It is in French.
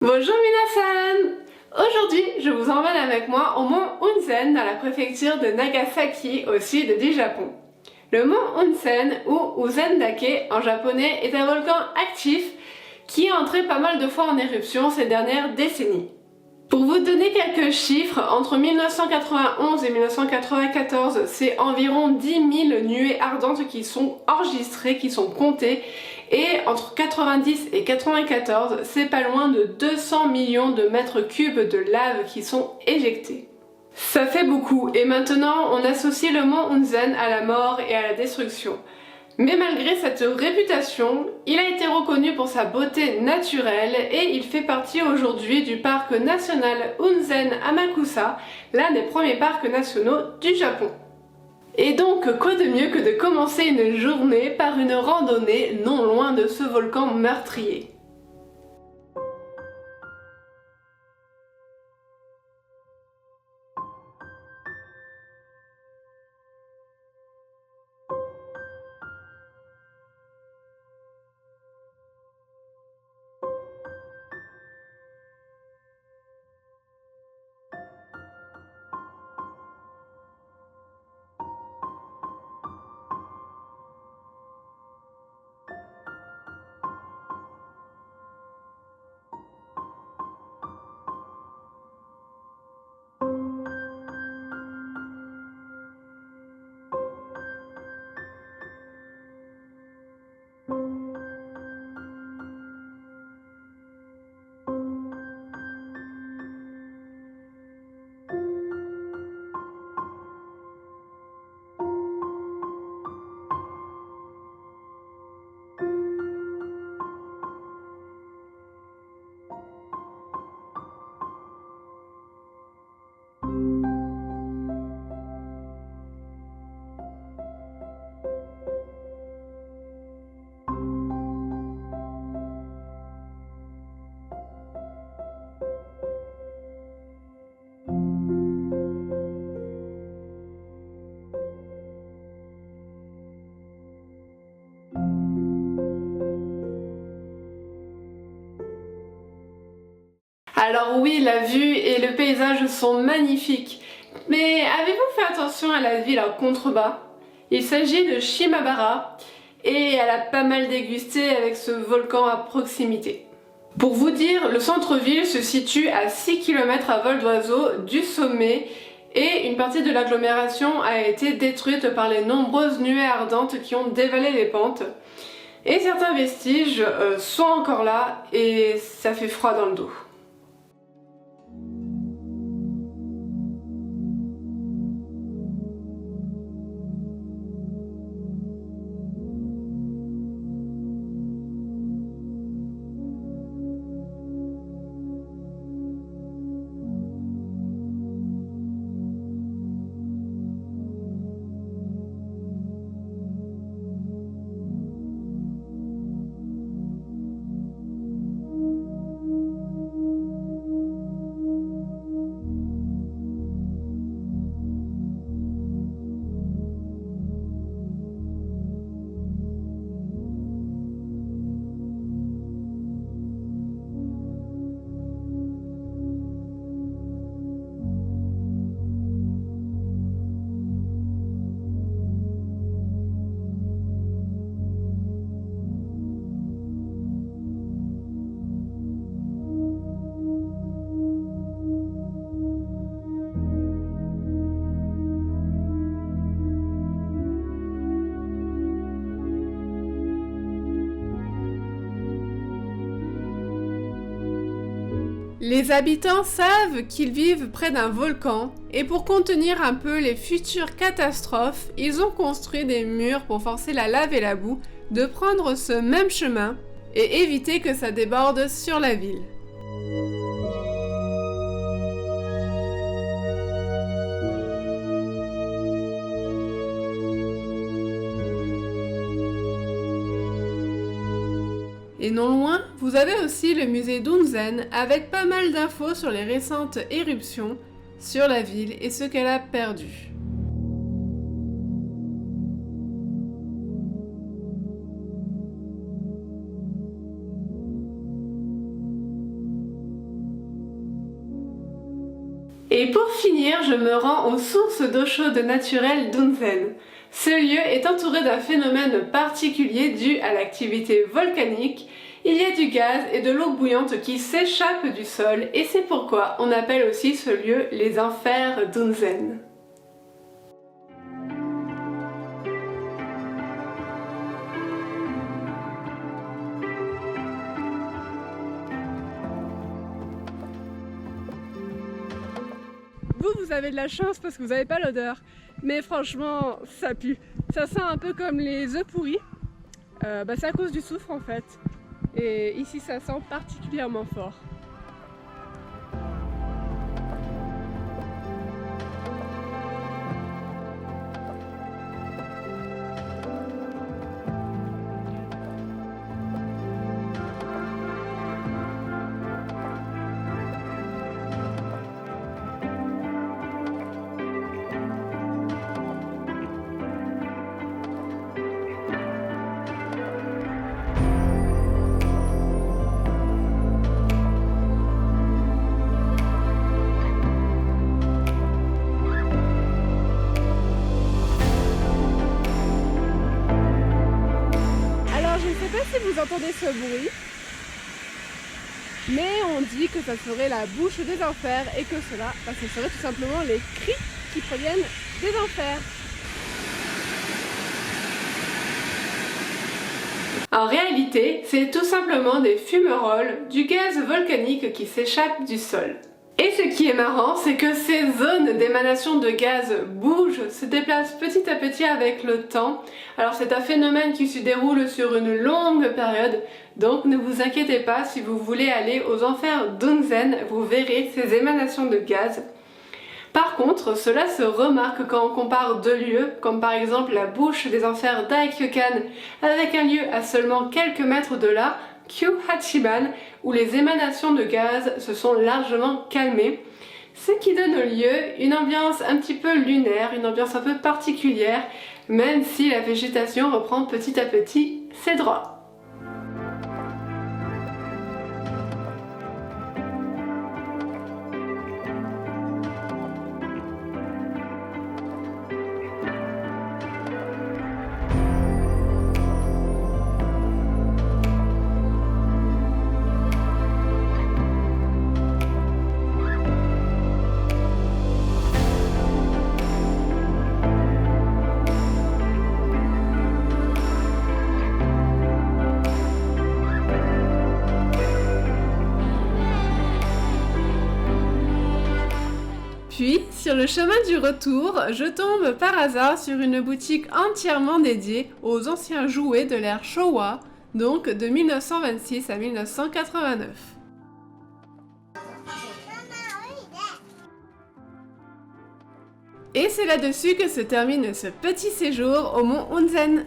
Bonjour Minasan! Aujourd'hui, je vous emmène avec moi au mont Unzen dans la préfecture de Nagasaki au sud du Japon. Le mont Unzen ou Uzendake en japonais est un volcan actif qui est entré pas mal de fois en éruption ces dernières décennies. Pour vous donner quelques chiffres, entre 1991 et 1994, c'est environ 10 000 nuées ardentes qui sont enregistrées, qui sont comptées, et entre 90 et 94, c'est pas loin de 200 millions de mètres cubes de lave qui sont éjectés. Ça fait beaucoup, et maintenant on associe le mont Unzen à la mort et à la destruction. Mais malgré cette réputation, il a été reconnu pour sa beauté naturelle et il fait partie aujourd'hui du parc national Unzen Amakusa, l'un des premiers parcs nationaux du Japon. Et donc, quoi de mieux que de commencer une journée par une randonnée non loin de ce volcan meurtrier. Alors oui, la vue et le paysage sont magnifiques, mais avez-vous fait attention à la ville en contrebas? Il s'agit de Shimabara et elle a pas mal dégusté avec ce volcan à proximité. Pour vous dire, le centre-ville se situe à 6 km à vol d'oiseau du sommet et une partie de l'agglomération a été détruite par les nombreuses nuées ardentes qui ont dévalé les pentes. Et certains vestiges sont encore là et ça fait froid dans le dos. Les habitants savent qu'ils vivent près d'un volcan et pour contenir un peu les futures catastrophes, ils ont construit des murs pour forcer la lave et la boue de prendre ce même chemin et éviter que ça déborde sur la ville. Et non loin, vous avez aussi le musée d'Unzen avec pas mal d'infos sur les récentes éruptions, sur la ville et ce qu'elle a perdu. Et pour finir, je me rends aux sources d'eau chaude naturelle d'Unzen. Ce lieu est entouré d'un phénomène particulier dû à l'activité volcanique. Il y a du gaz et de l'eau bouillante qui s'échappent du sol et c'est pourquoi on appelle aussi ce lieu les enfers d'Unzen. Vous avez de la chance parce que vous n'avez pas l'odeur, mais franchement ça pue. Ça sent un peu comme les œufs pourris, c'est à cause du soufre en fait, et ici ça sent particulièrement fort. Si vous entendez ce bruit, mais on dit que ça serait la bouche des enfers et que cela, ce serait tout simplement les cris qui proviennent des enfers. En réalité, c'est tout simplement des fumerolles, du gaz volcanique qui s'échappe du sol. Et ce qui est marrant, c'est que ces zones d'émanation de gaz bougent, se déplacent petit à petit avec le temps. Alors c'est un phénomène qui se déroule sur une longue période, donc ne vous inquiétez pas, si vous voulez aller aux enfers d'Unzen, vous verrez ces émanations de gaz. Par contre, cela se remarque quand on compare deux lieux, comme par exemple la bouche des enfers d'Aekyokan avec un lieu à seulement quelques mètres de là, Kyuhachiban, où les émanations de gaz se sont largement calmées, ce qui donne au lieu une ambiance un petit peu lunaire, une ambiance un peu particulière, même si la végétation reprend petit à petit ses droits. Puis, sur le chemin du retour, je tombe par hasard sur une boutique entièrement dédiée aux anciens jouets de l'ère Showa, donc de 1926 à 1989. Et c'est là-dessus que se termine ce petit séjour au mont Unzen.